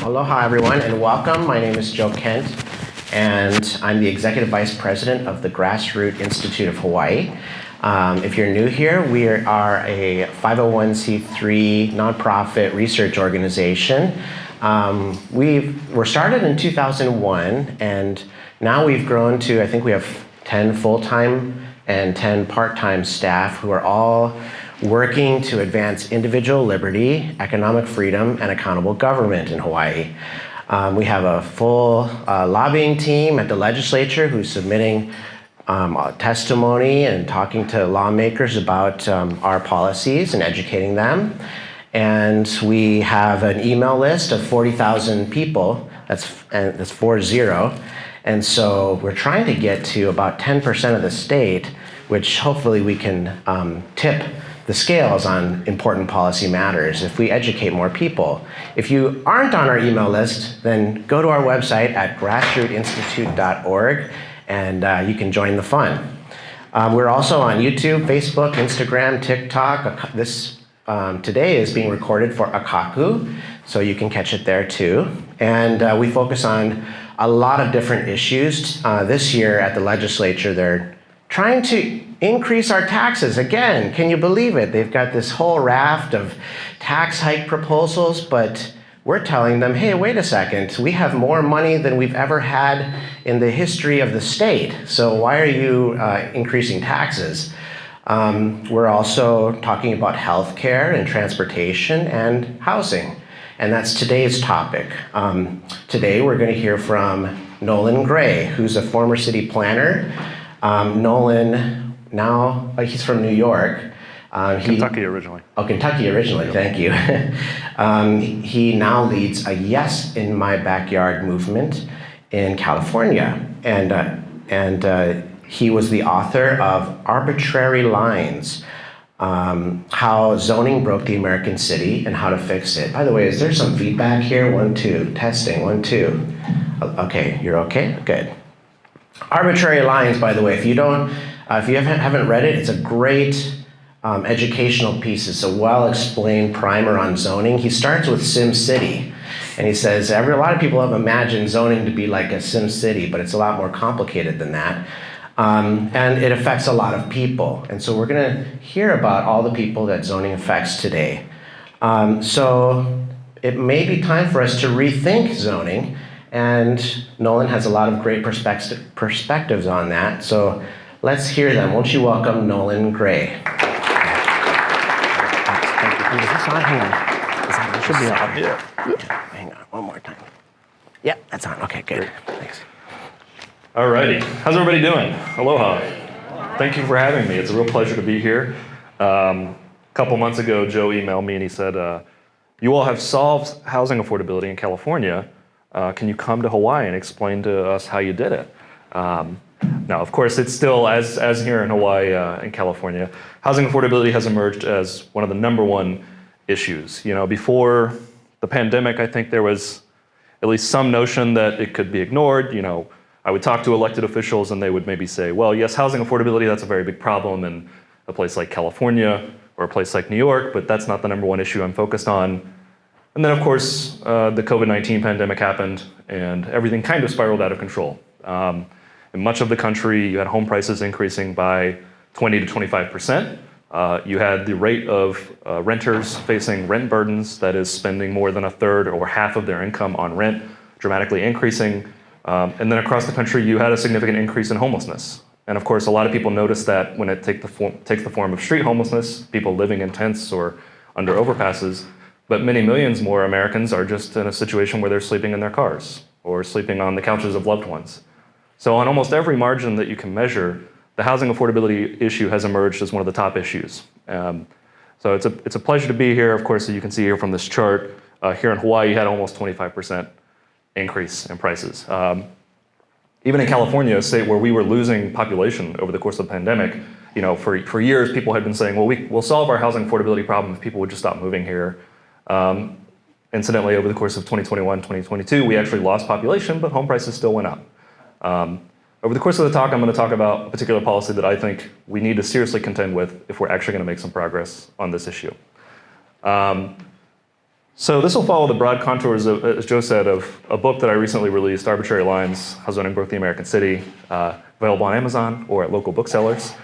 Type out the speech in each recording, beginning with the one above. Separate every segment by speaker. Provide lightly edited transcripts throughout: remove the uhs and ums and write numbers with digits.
Speaker 1: Aloha, everyone, and welcome. My name is Joe Kent, and I'm the Executive Vice President of the Grassroots Institute of Hawaii. If you're new here, we are a 501c3 nonprofit research organization. We're started in 2001, and now we've grown to, I think we have 10 full-time and 10 part-time staff who are all working to advance individual liberty, economic freedom, and accountable government in Hawaii. We have a full lobbying team at the legislature who's submitting testimony and talking to lawmakers about our policies and educating them. And we have an email list of 40,000 people, that's 40. And so we're trying to get to about 10% of the state, which hopefully we can tip the scales on important policy matters if we educate more people. If you aren't on our email list, then go to our website at grassrootsinstitute.org and you can join the fun. We're also on YouTube, Facebook, Instagram, TikTok. This today is being recorded for Akaku, so you can catch it there too. And we focus on a lot of different issues. This year at the legislature, they're trying to increase our taxes. Again, can you believe it? They've got this whole raft of tax hike proposals, but we're telling them, hey, wait a second, we have more money than we've ever had in the history of the state. So why are you increasing taxes? We're also talking about healthcare and transportation and housing. And that's today's topic. Today we're going to hear from Nolan Gray, who's a former city planner. Nolan, now, he's from New York.
Speaker 2: Kentucky originally.
Speaker 1: Oh, Kentucky originally, thank you. He now leads a Yes in My Backyard movement in California. And he was the author of Arbitrary Lines, How Zoning Broke the American City and How to Fix It. By the way, is there some feedback here? 1, 2, testing, 1, 2. Okay, you're okay? Good. Arbitrary Lines, by the way, if you haven't read it, it's a great educational piece. It's a well-explained primer on zoning. He starts with SimCity, and he says a lot of people have imagined zoning to be like a SimCity, but it's a lot more complicated than that. And it affects a lot of people. And so we're going to hear about all the people that zoning affects today. So it may be time for us to rethink zoning. And Nolan has a lot of great perspectives on that. So let's hear them. Won't you welcome Nolan Gray? Thank you. Is this on? Hang on. It should be on. Yeah. Hang on, one more time. Yeah, that's on. Okay, good. Thanks.
Speaker 2: Alrighty. How's everybody doing? Aloha. Thank you for having me. It's a real pleasure to be here. A couple months ago, Joe emailed me and he said, you all have solved housing affordability in California. Can you come to Hawaii and explain to us how you did it? Now, of course, it's still, as here in Hawaii and California, housing affordability has emerged as one of the #1 issues. You know, before the pandemic, I think there was at least some notion that it could be ignored. You know, I would talk to elected officials and they would maybe say, well, yes, housing affordability, that's a very big problem in a place like California or a place like New York, but that's not the #1 issue I'm focused on. And then, of course, the COVID-19 pandemic happened and everything kind of spiraled out of control. In much of the country, you had home prices increasing by 20 to 25%. You had the rate of renters facing rent burdens, that is spending more than a third or half of their income on rent, dramatically increasing. And then across the country, you had a significant increase in homelessness. And of course, a lot of people noticed that when it takes the form of street homelessness, people living in tents or under overpasses, but many millions more Americans are just in a situation where they're sleeping in their cars or sleeping on the couches of loved ones. So on almost every margin that you can measure, the housing affordability issue has emerged as one of the top issues. So it's a pleasure to be here. Of course, as you can see here from this chart, here in Hawaii, you had almost 25% increase in prices. Even in California, a state where we were losing population over the course of the pandemic, you know, for years, people had been saying, well, we'll solve our housing affordability problem if people would just stop moving here. Incidentally, over the course of 2021, 2022, we actually lost population, but home prices still went up. Over the course of the talk, I'm going to talk about a particular policy that I think we need to seriously contend with if we're actually going to make some progress on this issue. So this will follow the broad contours, as Joe said, of a book that I recently released, Arbitrary Lines, How Zoning Broke the American City, available on Amazon or at local booksellers.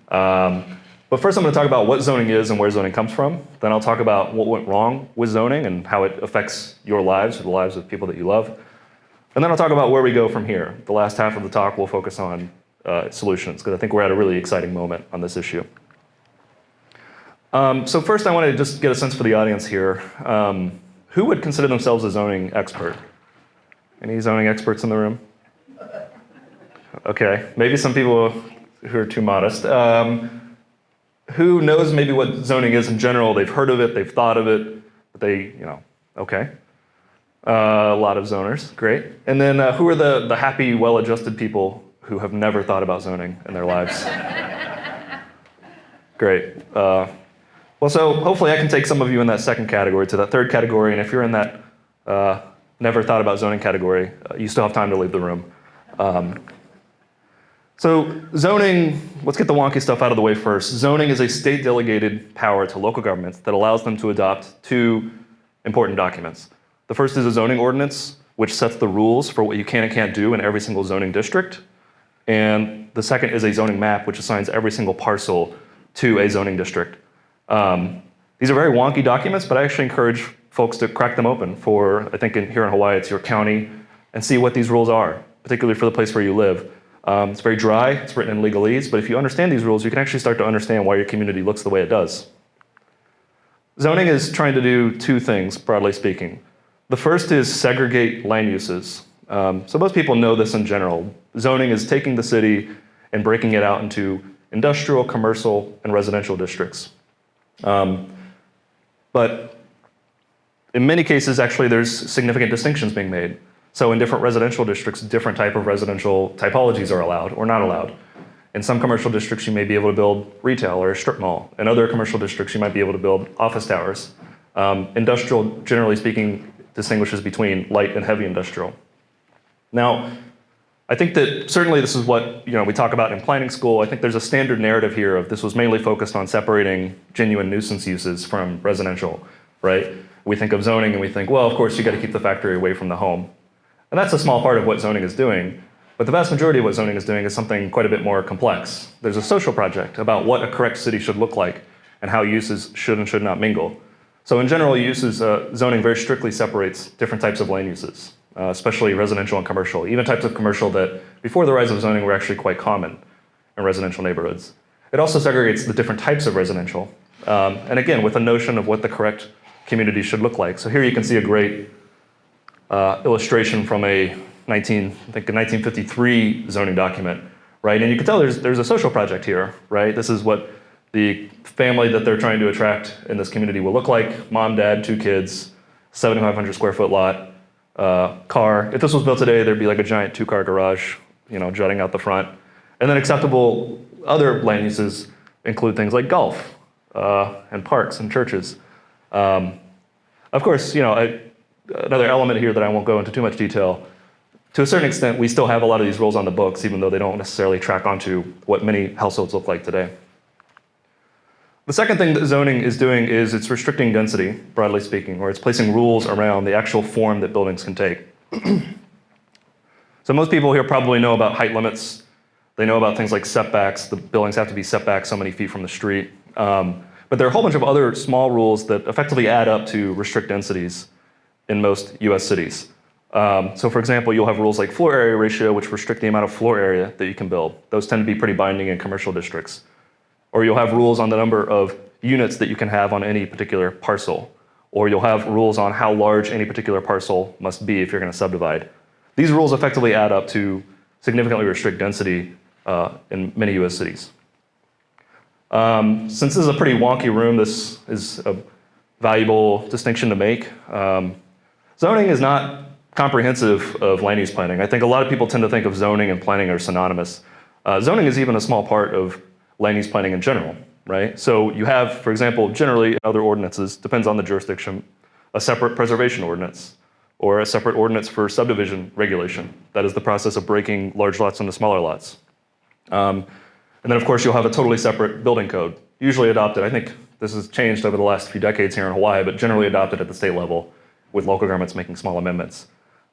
Speaker 2: But first I'm going to talk about what zoning is and where zoning comes from. Then I'll talk about what went wrong with zoning and how it affects your lives or the lives of people that you love. And then I'll talk about where we go from here. The last half of the talk will focus on solutions, because I think we're at a really exciting moment on this issue. So first I wanted to just get a sense for the audience here. Who would consider themselves a zoning expert? Any zoning experts in the room? Okay, maybe some people who are too modest. Who knows maybe what zoning is in general? They've heard of it, they've thought of it, but okay. A lot of zoners, great. And then who are the happy, well-adjusted people who have never thought about zoning in their lives? Great. Well, so hopefully I can take some of you in that second category to that third category, and if you're in that never thought about zoning category, you still have time to leave the room. So zoning, let's get the wonky stuff out of the way first. Zoning is a state-delegated power to local governments that allows them to adopt two important documents. The first is a zoning ordinance, which sets the rules for what you can and can't do in every single zoning district. And the second is a zoning map, which assigns every single parcel to a zoning district. These are very wonky documents, but I actually encourage folks to crack them open for, I think here in Hawaii, it's your county, and see what these rules are, particularly for the place where you live. It's very dry, it's written in legalese, but if you understand these rules, you can actually start to understand why your community looks the way it does. Zoning is trying to do two things, broadly speaking. The first is segregate land uses. So most people know this in general. Zoning is taking the city and breaking it out into industrial, commercial, and residential districts. But in many cases, actually, there's significant distinctions being made. So in different residential districts, different type of residential typologies are allowed or not allowed. In some commercial districts, you may be able to build retail or a strip mall. In other commercial districts, you might be able to build office towers. Industrial, generally speaking, distinguishes between light and heavy industrial. Now, I think that certainly this is what we talk about in planning school. I think there's a standard narrative here of this was mainly focused on separating genuine nuisance uses from residential, right? We think of zoning and we think, well, of course, you got to keep the factory away from the home. And that's a small part of what zoning is doing. But the vast majority of what zoning is doing is something quite a bit more complex. There's a social project about what a correct city should look like and how uses should and should not mingle. So in general, zoning very strictly separates different types of land uses, especially residential and commercial, even types of commercial that before the rise of zoning were actually quite common in residential neighborhoods. It also segregates the different types of residential, and again, with a notion of what the correct community should look like. So here you can see a great illustration from a 1953 zoning document, right? And you can tell there's a social project here, right? This is what the family that they're trying to attract in this community will look like. Mom, dad, 2 kids, 7,500 square foot lot, car. If this was built today, there'd be like a giant 2-car garage, jutting out the front. And then acceptable other land uses include things like golf and parks and churches. Of course, another element here that I won't go into too much detail, to a certain extent, we still have a lot of these rules on the books, even though they don't necessarily track onto what many households look like today. The second thing that zoning is doing is it's restricting density, broadly speaking, or it's placing rules around the actual form that buildings can take. So most people here probably know about height limits. They know about things like setbacks. The buildings have to be set back so many feet from the street. But there are a whole bunch of other small rules that effectively add up to restrict densities in most US cities. So for example, you'll have rules like floor area ratio, which restrict the amount of floor area that you can build. Those tend to be pretty binding in commercial districts. Or you'll have rules on the number of units that you can have on any particular parcel. Or you'll have rules on how large any particular parcel must be if you're going to subdivide. These rules effectively add up to significantly restrict density in many US cities. Since this is a pretty wonky room, this is a valuable distinction to make. Zoning is not comprehensive of land use planning. I think a lot of people tend to think of zoning and planning are synonymous. Zoning is even a small part of land use planning in general, right? So you have, for example, generally other ordinances, depends on the jurisdiction, a separate preservation ordinance or a separate ordinance for subdivision regulation. That is the process of breaking large lots into smaller lots. And then of course you'll have a totally separate building code, usually adopted, I think This has changed over the last few decades here in Hawaii, but generally adopted at the state level, with local governments making small amendments.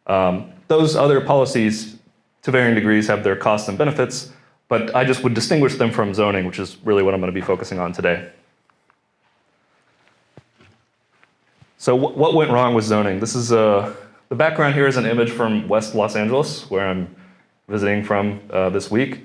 Speaker 2: Those other policies, to varying degrees, have their costs and benefits, but I just would distinguish them from zoning, which is really what I'm going to be focusing on today. So what went wrong with zoning? This is the background here is an image from West Los Angeles, where I'm visiting from this week.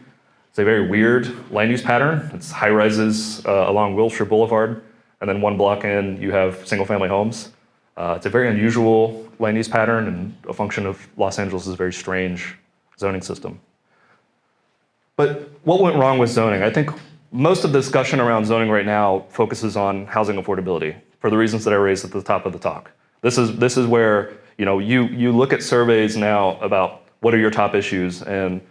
Speaker 2: It's a very weird land use pattern. It's high rises along Wilshire Boulevard, and then one block in, you have single family homes. It's a very unusual land use pattern and a function of Los Angeles' very strange zoning system. But what went wrong with zoning? I think most of the discussion around zoning right now focuses on housing affordability for the reasons that I raised at the top of the talk. This is where you look at surveys now about what are your top issues, and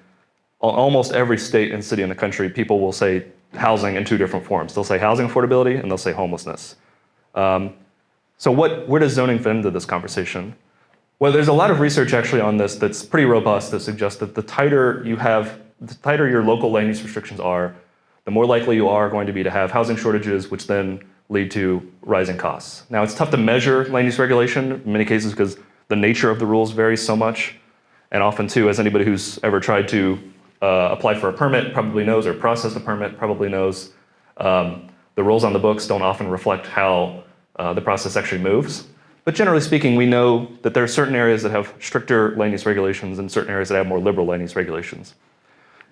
Speaker 2: almost every state and city in the country, people will say housing in two different forms. They'll say housing affordability and they'll say homelessness. So where does zoning fit into this conversation? Well, there's a lot of research actually on this that's pretty robust that suggests that the tighter your local land use restrictions are, the more likely you are going to be to have housing shortages, which then lead to rising costs. Now, it's tough to measure land use regulation in many cases because the nature of the rules varies so much. And often too, as anybody who's ever tried to apply for a permit probably knows, or process a permit probably knows, the rules on the books don't often reflect how the process actually moves. But generally speaking, we know that there are certain areas that have stricter land use regulations and certain areas that have more liberal land use regulations.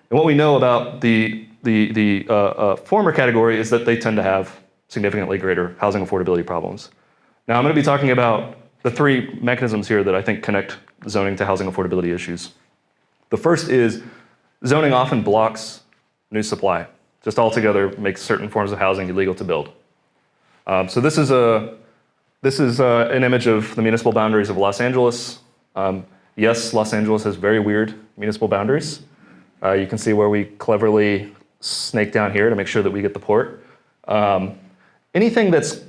Speaker 2: And what we know about the former category is that they tend to have significantly greater housing affordability problems. Now, I'm going to be talking about the three mechanisms here that I think connect zoning to housing affordability issues. The first is zoning often blocks new supply, just altogether makes certain forms of housing illegal to build. So this is an image of the municipal boundaries of Los Angeles. Yes, Los Angeles has very weird municipal boundaries. You can see where we cleverly snake down here to make sure that we get the port. Anything that's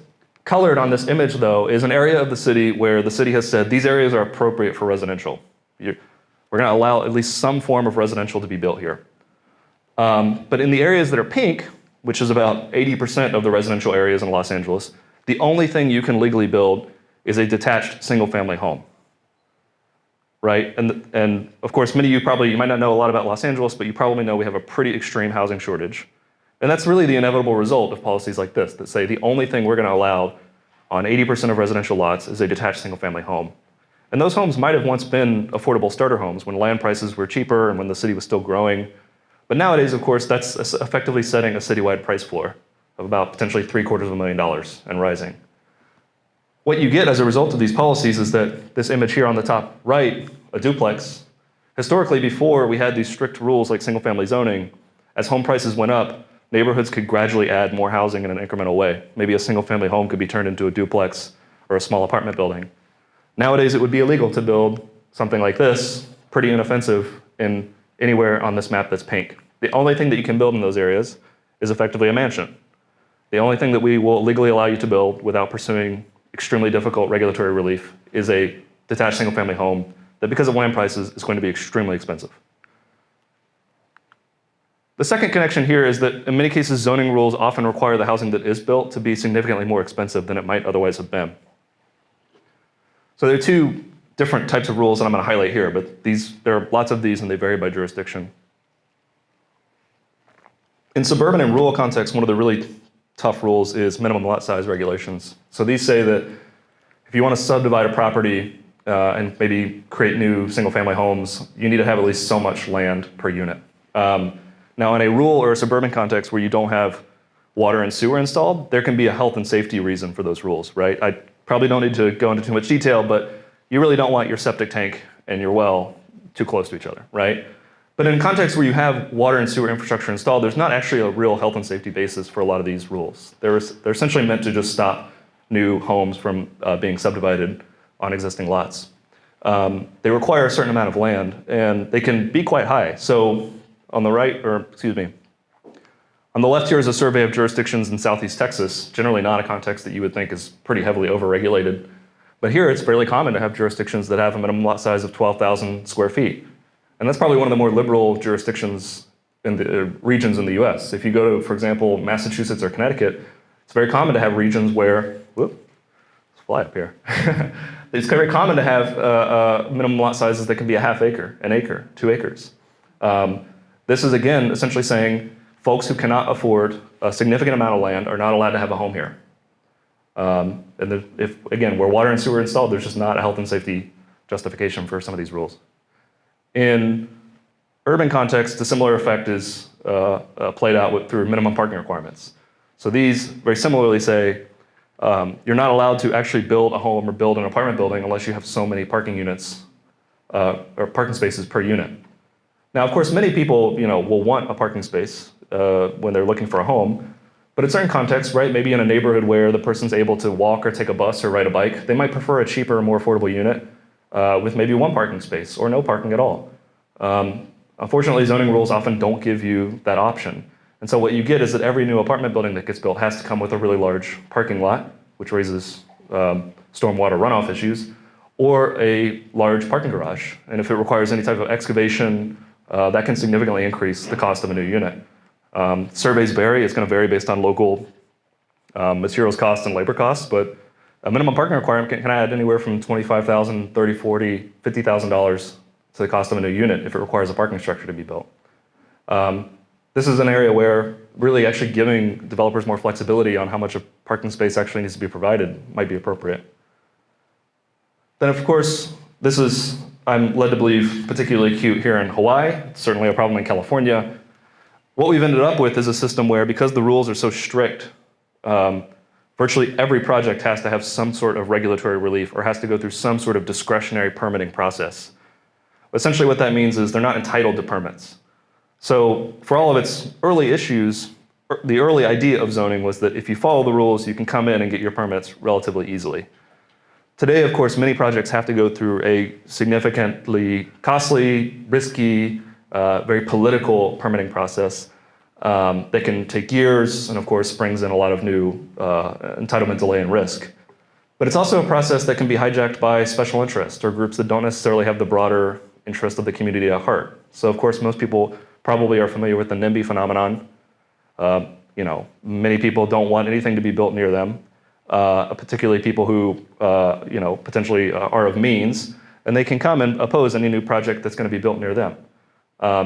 Speaker 2: colored on this image, though, is an area of the city where the city has said these areas are appropriate for residential. We're going to allow at least some form of residential to be built here. But in the areas that are pink, which is about 80% of the residential areas in Los Angeles, the only thing you can legally build is a detached single-family home, right? And of course, many of you might not know a lot about Los Angeles, but you probably know we have a pretty extreme housing shortage. And that's really the inevitable result of policies like this that say the only thing we're going to allow on 80% of residential lots is a detached single-family home. And those homes might have once been affordable starter homes when land prices were cheaper and when the city was still growing. But nowadays, of course, that's effectively setting a citywide price floor of about potentially $750,000 and rising. What you get as a result of these policies is that this image here on the top right, a duplex, historically before we had these strict rules like single-family zoning, as home prices went up, neighborhoods could gradually add more housing in an incremental way. Maybe a single-family home could be turned into a duplex or a small apartment building. Nowadays, it would be illegal to build something like this, pretty inoffensive, in anywhere on this map that's pink. The only thing that you can build in those areas is effectively a mansion. The only thing that we will legally allow you to build without pursuing extremely difficult regulatory relief is a detached single-family home that, because of land prices, is going to be extremely expensive. The second connection here is that in many cases, zoning rules often require the housing that is built to be significantly more expensive than it might otherwise have been. So there are two different types of rules that I'm going to highlight here, but there are lots of these and they vary by jurisdiction. In suburban and rural contexts, one of the really tough rules is minimum lot size regulations. So these say that if you want to subdivide a property and maybe create new single-family homes, you need to have at least so much land per unit. Now, in a rural or a suburban context where you don't have water and sewer installed, there can be a health and safety reason for those rules, right? I probably don't need to go into too much detail, but you really don't want your septic tank and your well too close to each other, right? But in contexts where you have water and sewer infrastructure installed, there's not actually a real health and safety basis for a lot of these rules. They're essentially meant to just stop new homes from being subdivided on existing lots. They require a certain amount of land, and they can be quite high. So on the right, or excuse me, on the left here is a survey of jurisdictions in Southeast Texas, generally not a context that you would think is pretty heavily overregulated. But here it's fairly common to have jurisdictions that have a minimum lot size of 12,000 square feet. And that's probably one of the more liberal jurisdictions in the regions in the US. If you go to, for example, Massachusetts or Connecticut, It's very common to have regions where, let's fly up here. It's very common to have minimum lot sizes that can be a half acre, an acre, 2 acres. This is, again, essentially saying folks who cannot afford a significant amount of land are not allowed to have a home here. And if, again, where water and sewer are installed, there's just not a health and safety justification for some of these rules. In urban context, a similar effect is played out through minimum parking requirements. So these very similarly say you're not allowed to actually build a home or build an apartment building unless you have so many parking units or parking spaces per unit. Now, of course, many people will want a parking space when they're looking for a home, but in certain contexts, right, maybe in a neighborhood where the person's able to walk or take a bus or ride a bike, they might prefer a cheaper, more affordable unit with maybe 1 parking space or no parking at all. Unfortunately, zoning rules often don't give you that option. And so what you get is that every new apartment building that gets built has to come with a really large parking lot, which raises stormwater runoff issues, or a large parking garage. And if it requires any type of excavation, that can significantly increase the cost of a new unit. Surveys vary. It's going to vary based on local materials costs and labor costs, but a minimum parking requirement can add anywhere from $25,000, $30,000, $40,000, $50,000 to the cost of a new unit if it requires a parking structure to be built. This is an area where really actually giving developers more flexibility on how much of parking space actually needs to be provided might be appropriate. Then, of course, this is, I'm led to believe, particularly acute here in Hawaii. It's certainly a problem in California. What we've ended up with is a system where, because the rules are so strict, virtually every project has to have some sort of regulatory relief or has to go through some sort of discretionary permitting process. Essentially what that means is they're not entitled to permits. So for all of its early issues, the early idea of zoning was that if you follow the rules, you can come in and get your permits relatively easily. Today, of course, many projects have to go through a significantly costly, risky, very political permitting process that can take years and, of course, brings in a lot of new entitlement delay and risk. But it's also a process that can be hijacked by special interests or groups that don't necessarily have the broader interest of the community at heart. So, of course, most people probably are familiar with the NIMBY phenomenon. Many people don't want anything to be built near them, particularly people who, potentially are of means, and they can come and oppose any new project that's going to be built near them.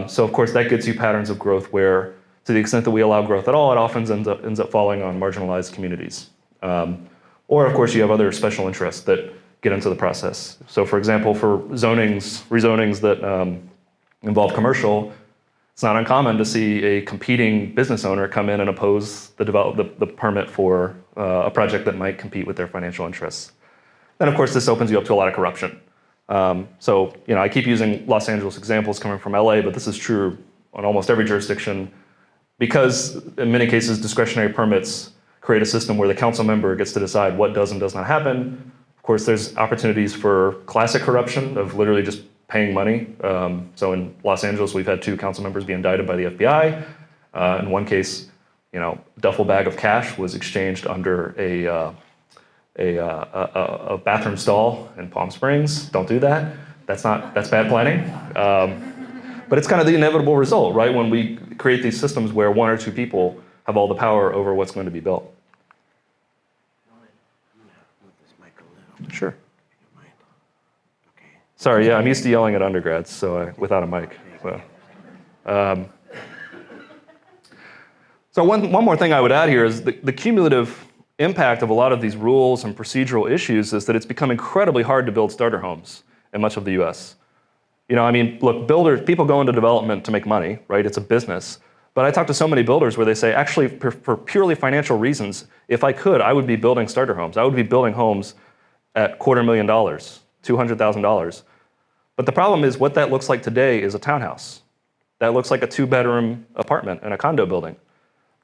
Speaker 2: So, of course, that gets you patterns of growth where, to the extent that we allow growth at all, it often ends up falling on marginalized communities. Or, of course, you have other special interests that get into the process. So, for example, for rezonings that involve commercial, it's not uncommon to see a competing business owner come in and oppose the permit for a project that might compete with their financial interests. Then, of course, this opens you up to a lot of corruption. I keep using Los Angeles examples coming from LA, but this is true on almost every jurisdiction because, in many cases, discretionary permits create a system where the council member gets to decide what does and does not happen. Of course, there's opportunities for classic corruption of literally just paying money. So in Los Angeles, we've had 2 council members be indicted by the FBI. In one case, a duffel bag of cash was exchanged under a bathroom stall in Palm Springs. Don't do that. That's bad planning. But it's kind of the inevitable result, right? When we create these systems where 1 or 2 people have all the power over what's going to be built. Sure. Sorry, yeah, I'm used to yelling at undergrads, so without a mic. So one more thing I would add here is the cumulative impact of a lot of these rules and procedural issues is that it's become incredibly hard to build starter homes in much of the US. Look, people go into development to make money, right? It's a business. But I talk to so many builders where they say, actually, for purely financial reasons, if I could, I would be building starter homes. I would be building homes at $250,000, $200,000. But the problem is what that looks like today is a townhouse. That looks like a 2-bedroom apartment in a condo building.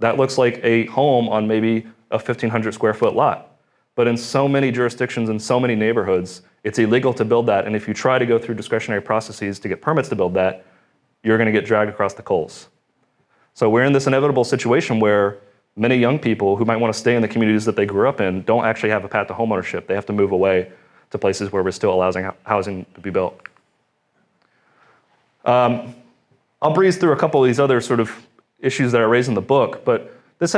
Speaker 2: That looks like a home on maybe a 1,500 square foot lot. But in so many jurisdictions and so many neighborhoods, it's illegal to build that. And if you try to go through discretionary processes to get permits to build that, you're going to get dragged across the coals. So we're in this inevitable situation where many young people who might want to stay in the communities that they grew up in don't actually have a path to homeownership. They have to move away to places where we're still allowing housing to be built. I'll breeze through a couple of these other sort of issues that are raised in the book, but this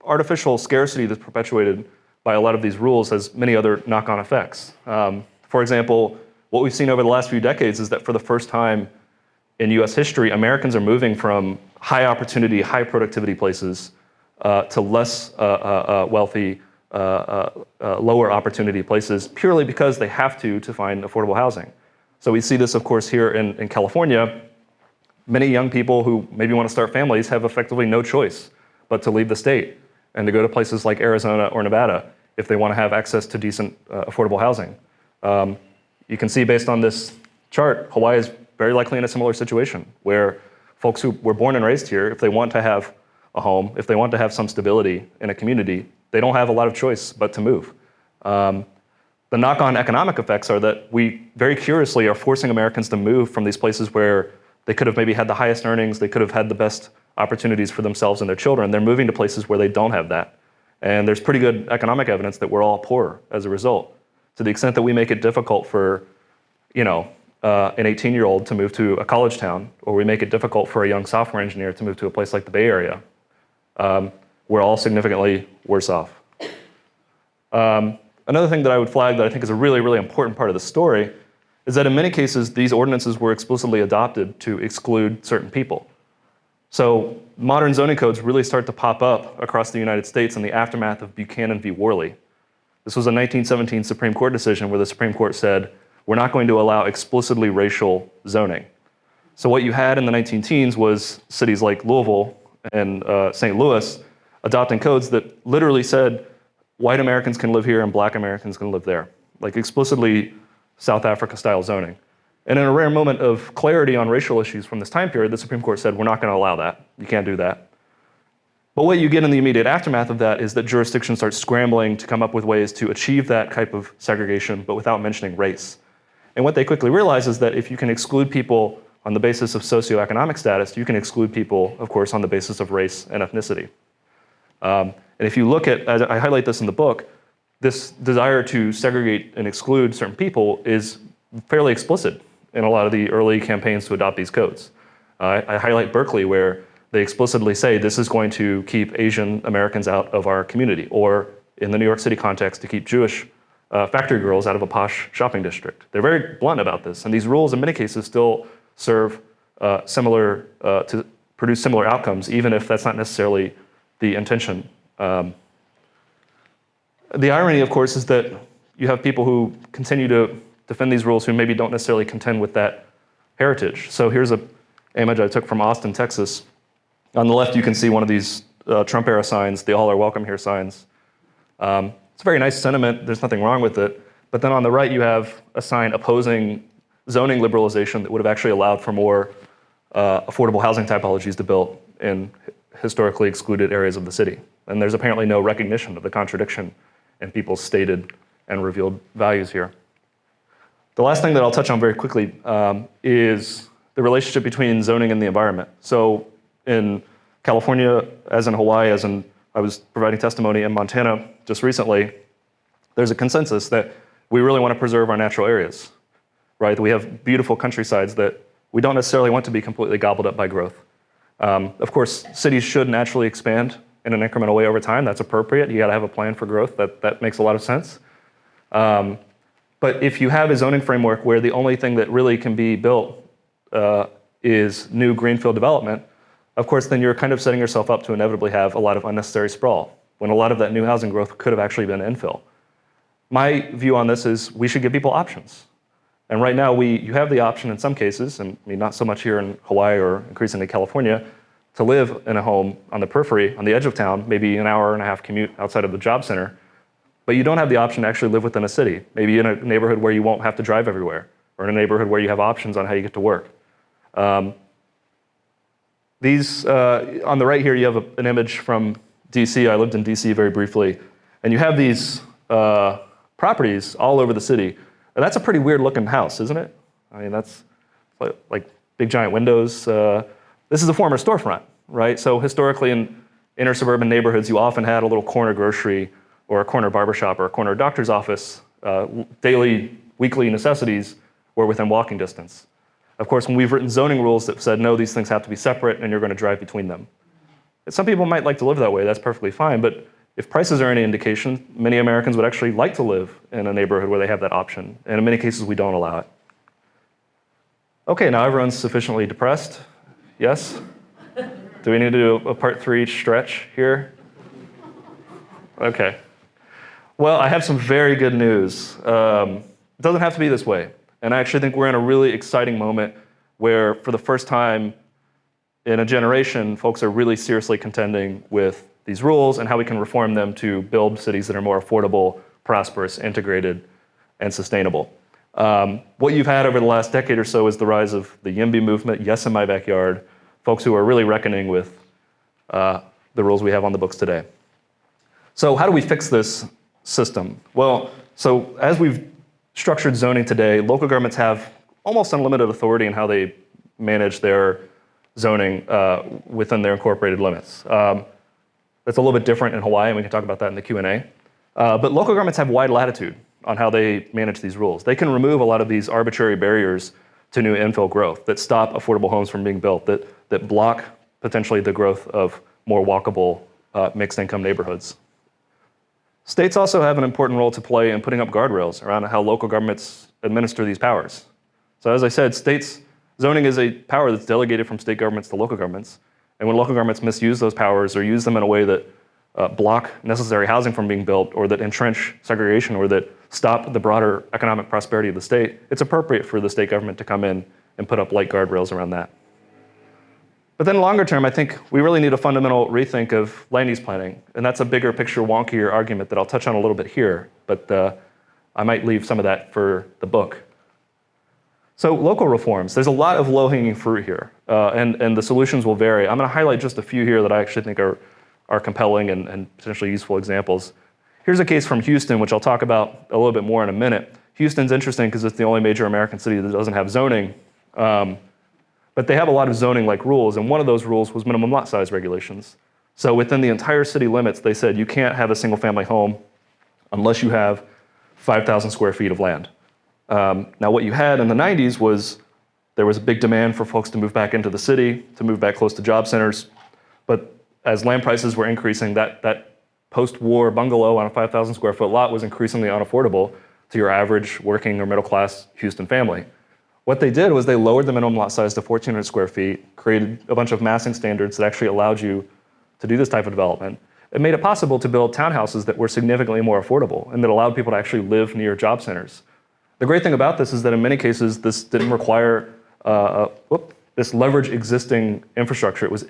Speaker 2: artificial scarcity that's perpetuated by a lot of these rules has many other knock-on effects. For example, what we've seen over the last few decades is that for the first time in US history, Americans are moving from high opportunity, high productivity places to less wealthy, lower opportunity places purely because they have to find affordable housing. So we see this, of course, here in California. Many young people who maybe want to start families have effectively no choice but to leave the state and to go to places like Arizona or Nevada if they want to have access to decent, affordable housing. You can see based on this chart, Hawaii is very likely in a similar situation where folks who were born and raised here, if they want to have a home, if they want to have some stability in a community, they don't have a lot of choice but to move. The knock-on economic effects are that we very curiously are forcing Americans to move from these places where they could have maybe had the highest earnings, they could have had the best opportunities for themselves and their children. They're moving to places where they don't have that. And there's pretty good economic evidence that we're all poorer as a result. To the extent that we make it difficult for, an 18-year-old to move to a college town, or we make it difficult for a young software engineer to move to a place like the Bay Area, we're all significantly worse off. Another thing that I would flag that I think is a really, really important part of the story is that in many cases, these ordinances were explicitly adopted to exclude certain people. So modern zoning codes really start to pop up across the United States in the aftermath of Buchanan v. Worley. This was a 1917 Supreme Court decision where the Supreme Court said, we're not going to allow explicitly racial zoning. So what you had in the 19-teens was cities like Louisville and St. Louis adopting codes that literally said white Americans can live here and black Americans can live there, like explicitly South Africa-style zoning. And in a rare moment of clarity on racial issues from this time period, the Supreme Court said, we're not going to allow that. You can't do that. But what you get in the immediate aftermath of that is that jurisdictions start scrambling to come up with ways to achieve that type of segregation, but without mentioning race. And what they quickly realize is that if you can exclude people on the basis of socioeconomic status, you can exclude people, of course, on the basis of race and ethnicity. And if you look at, as I highlight this in the book, this desire to segregate and exclude certain people is fairly explicit in a lot of the early campaigns to adopt these codes. I highlight Berkeley, where they explicitly say this is going to keep Asian Americans out of our community, or in the New York City context, to keep Jewish factory girls out of a posh shopping district. They're very blunt about this, and these rules in many cases still serve to produce similar outcomes, even if that's not necessarily the intention. The irony, of course, is that you have people who continue to defend these rules who maybe don't necessarily contend with that heritage. So here's an image I took from Austin, Texas. On the left, you can see one of these Trump-era signs, the all are welcome here signs. It's a very nice sentiment. There's nothing wrong with it. But then on the right, you have a sign opposing zoning liberalization that would have actually allowed for more affordable housing typologies to build in historically excluded areas of the city. And there's apparently no recognition of the contradiction in people's stated and revealed values here. The last thing that I'll touch on very quickly is the relationship between zoning and the environment. So in California, as in Hawaii, I was providing testimony in Montana just recently, there's a consensus that we really want to preserve our natural areas, right? We have beautiful countrysides that we don't necessarily want to be completely gobbled up by growth. Of course, cities should naturally expand in an incremental way over time. That's appropriate. You got to have a plan for growth. That makes a lot of sense. But if you have a zoning framework where the only thing that really can be built is new greenfield development, of course, then you're kind of setting yourself up to inevitably have a lot of unnecessary sprawl, when a lot of that new housing growth could have actually been infill. My view on this is we should give people options. And right now, you have the option in some cases, and I mean, not so much here in Hawaii or increasingly California, to live in a home on the periphery, on the edge of town, maybe an hour and a half commute outside of the job center. But you don't have the option to actually live within a city, maybe in a neighborhood where you won't have to drive everywhere, or in a neighborhood where you have options on how you get to work. On the right here, you have an image from DC. I lived in DC very briefly. And you have these properties all over the city. And that's a pretty weird looking house, isn't it? I mean, that's like big giant windows. This is a former storefront, right? So historically in inner suburban neighborhoods, you often had a little corner grocery or a corner barbershop or a corner doctor's office. Daily, weekly necessities were within walking distance. Of course, when we've written zoning rules that said, no, these things have to be separate and you're going to drive between them. Some people might like to live that way, that's perfectly fine, but if prices are any indication, many Americans would actually like to live in a neighborhood where they have that option, and in many cases we don't allow it. Okay, now everyone's sufficiently depressed, yes? Do we need to do a part 3 stretch here? Okay. Well, I have some very good news. It doesn't have to be this way, and I actually think we're in a really exciting moment where, for the first time in a generation, folks are really seriously contending with these rules and how we can reform them to build cities that are more affordable, prosperous, integrated, and sustainable. What you've had over the last decade or so is the rise of the YIMBY movement, Yes in My Backyard, folks who are really reckoning with the rules we have on the books today. So how do we fix this system? Well, so as we've structured zoning today, local governments have almost unlimited authority in how they manage their zoning within their incorporated limits. That's a little bit different in Hawaii, and we can talk about that in the Q&A. But local governments have wide latitude on how they manage these rules. They can remove a lot of these arbitrary barriers to new infill growth that stop affordable homes from being built, that block potentially the growth of more walkable mixed income neighborhoods. States also have an important role to play in putting up guardrails around how local governments administer these powers. So as I said, zoning is a power that's delegated from state governments to local governments. And when local governments misuse those powers or use them in a way that block necessary housing from being built, or that entrench segregation, or that stop the broader economic prosperity of the state, it's appropriate for the state government to come in and put up light guardrails around that. But then longer term, I think we really need a fundamental rethink of land use planning. And that's a bigger picture, wonkier argument that I'll touch on a little bit here, but I might leave some of that for the book. So local reforms, there's a lot of low-hanging fruit here, and the solutions will vary. I'm going to highlight just a few here that I actually think are compelling and potentially useful examples. Here's a case from Houston, which I'll talk about a little bit more in a minute. Houston's interesting because it's the only major American city that doesn't have zoning, but they have a lot of zoning-like rules, and one of those rules was minimum lot size regulations. So within the entire city limits, they said you can't have a single-family home unless you have 5,000 square feet of land. Now, what you had in the 90s was there was a big demand for folks to move back into the city, to move back close to job centers. But as land prices were increasing, that post-war bungalow on a 5,000 square foot lot was increasingly unaffordable to your average working or middle-class Houston family. What they did was they lowered the minimum lot size to 1,400 square feet, created a bunch of massing standards that actually allowed you to do this type of development. It made it possible to build townhouses that were significantly more affordable and that allowed people to actually live near job centers. The great thing about this is that in many cases, this didn't require this leverage existing infrastructure. It was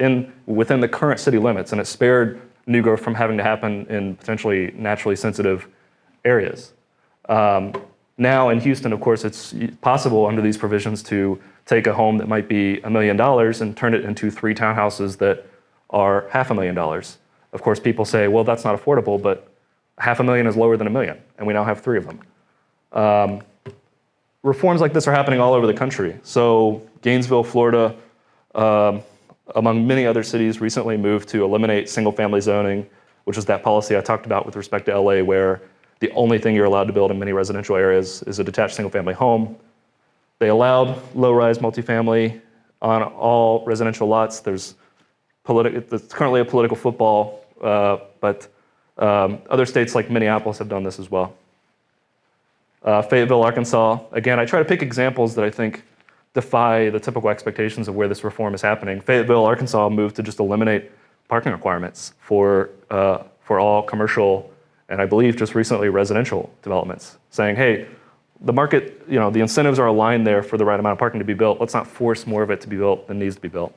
Speaker 2: within the current city limits, and it spared new growth from having to happen in potentially naturally sensitive areas. Now in Houston, of course, it's possible under these provisions to take a home that might be $1 million and turn it into 3 townhouses that are $500,000. Of course, people say, well, that's not affordable, but $500,000 is lower than $1 million, and we now have 3 of them. Reforms like this are happening all over the country. So Gainesville, Florida, among many other cities, recently moved to eliminate single-family zoning, which is that policy I talked about with respect to LA, where the only thing you're allowed to build in many residential areas is a detached single-family home. They allowed low-rise multifamily on all residential lots. It's currently a political football, but other states like Minneapolis have done this as well. Fayetteville, Arkansas. Again, I try to pick examples that I think defy the typical expectations of where this reform is happening. Fayetteville, Arkansas moved to just eliminate parking requirements for all commercial and I believe just recently residential developments, saying, hey, the market, the incentives are aligned there for the right amount of parking to be built. Let's not force more of it to be built than needs to be built.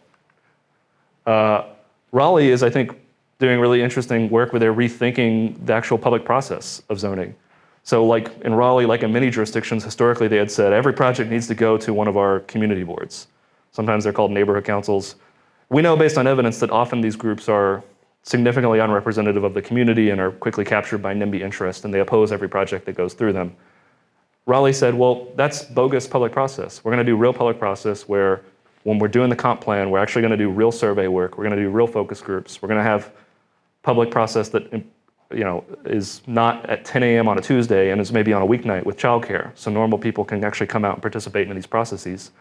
Speaker 2: Raleigh is, I think, doing really interesting work where they're rethinking the actual public process of zoning. So like in Raleigh, like in many jurisdictions, historically they had said every project needs to go to one of our community boards. Sometimes they're called neighborhood councils. We know based on evidence that often these groups are significantly unrepresentative of the community and are quickly captured by NIMBY interest, and they oppose every project that goes through them. Raleigh said, well, that's bogus public process. We're going to do real public process where when we're doing the comp plan, we're actually going to do real survey work. We're going to do real focus groups. We're going to have public process that is not at 10 a.m. on a Tuesday and is maybe on a weeknight with childcare, so normal people can actually come out and participate in these processes.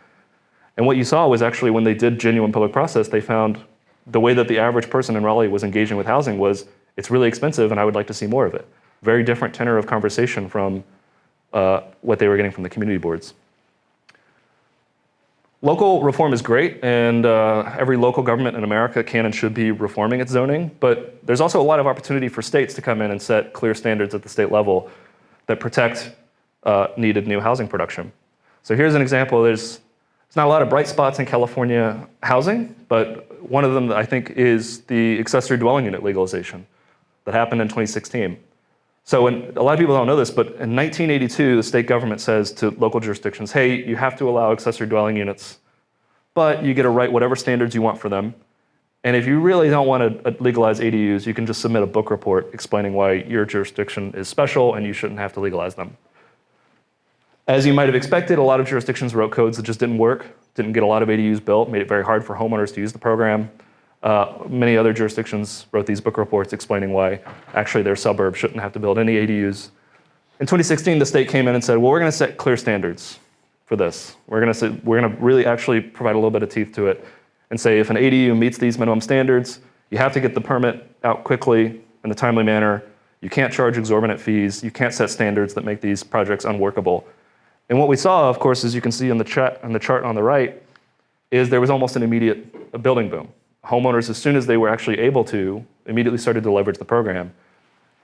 Speaker 2: And what you saw was actually when they did genuine public process, they found the way that the average person in Raleigh was engaging with housing was, it's really expensive and I would like to see more of it. Very different tenor of conversation from what they were getting from the community boards. Local reform is great, and every local government in America can and should be reforming its zoning, but there's also a lot of opportunity for states to come in and set clear standards at the state level that protect needed new housing production. So here's an example. There's not a lot of bright spots in California housing, but one of them that I think is the accessory dwelling unit legalization that happened in 2016. So a lot of people don't know this, but in 1982, the state government says to local jurisdictions, hey, you have to allow accessory dwelling units, but you get to write whatever standards you want for them. And if you really don't want to legalize ADUs, you can just submit a book report explaining why your jurisdiction is special and you shouldn't have to legalize them. As you might have expected, a lot of jurisdictions wrote codes that just didn't work, didn't get a lot of ADUs built, made it very hard for homeowners to use the program. Many other jurisdictions wrote these book reports explaining why actually their suburbs shouldn't have to build any ADUs. In 2016, the state came in and said, well, we're going to set clear standards for this. We're going to really actually provide a little bit of teeth to it and say if an ADU meets these minimum standards, you have to get the permit out quickly in a timely manner. You can't charge exorbitant fees. You can't set standards that make these projects unworkable. And what we saw, of course, as you can see on the chart on the right, is there was almost an immediate building boom. Homeowners, as soon as they were actually able to, immediately started to leverage the program.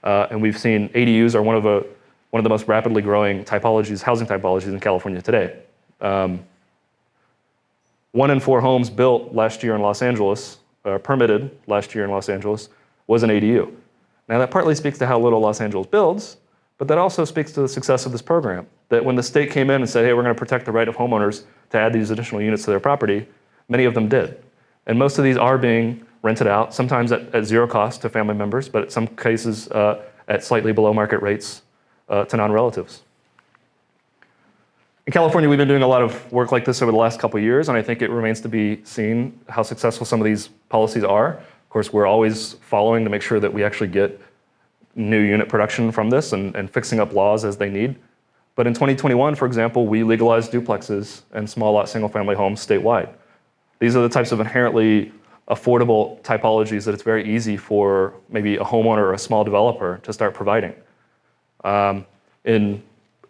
Speaker 2: And we've seen ADUs are one of the most rapidly growing typologies, housing typologies in California today. 1 in 4 homes built last year in Los Angeles, permitted last year in Los Angeles, was an ADU. Now that partly speaks to how little Los Angeles builds, but that also speaks to the success of this program. That when the state came in and said, hey, we're going to protect the right of homeowners to add these additional units to their property, many of them did. And most of these are being rented out, sometimes at zero cost to family members, but in some cases at slightly below market rates to non-relatives. In California, we've been doing a lot of work like this over the last couple of years, and I think it remains to be seen how successful some of these policies are. Of course, we're always following to make sure that we actually get new unit production from this and fixing up laws as they need. But in 2021, for example, we legalized duplexes and small lot single-family homes statewide. These are the types of inherently affordable typologies that it's very easy for maybe a homeowner or a small developer to start providing. In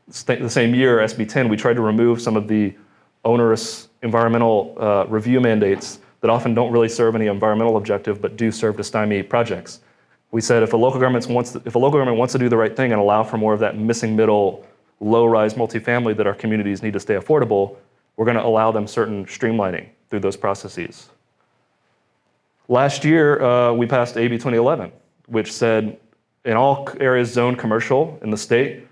Speaker 2: the same year, SB 10, we tried to remove some of the onerous environmental review mandates that often don't really serve any environmental objective but do serve to stymie projects. We said if a local government wants to do the right thing and allow for more of that missing middle, low-rise multifamily that our communities need to stay affordable, we're going to allow them certain streamlining through those processes. Last year, we passed AB 2011, which said in all areas zoned commercial in the state,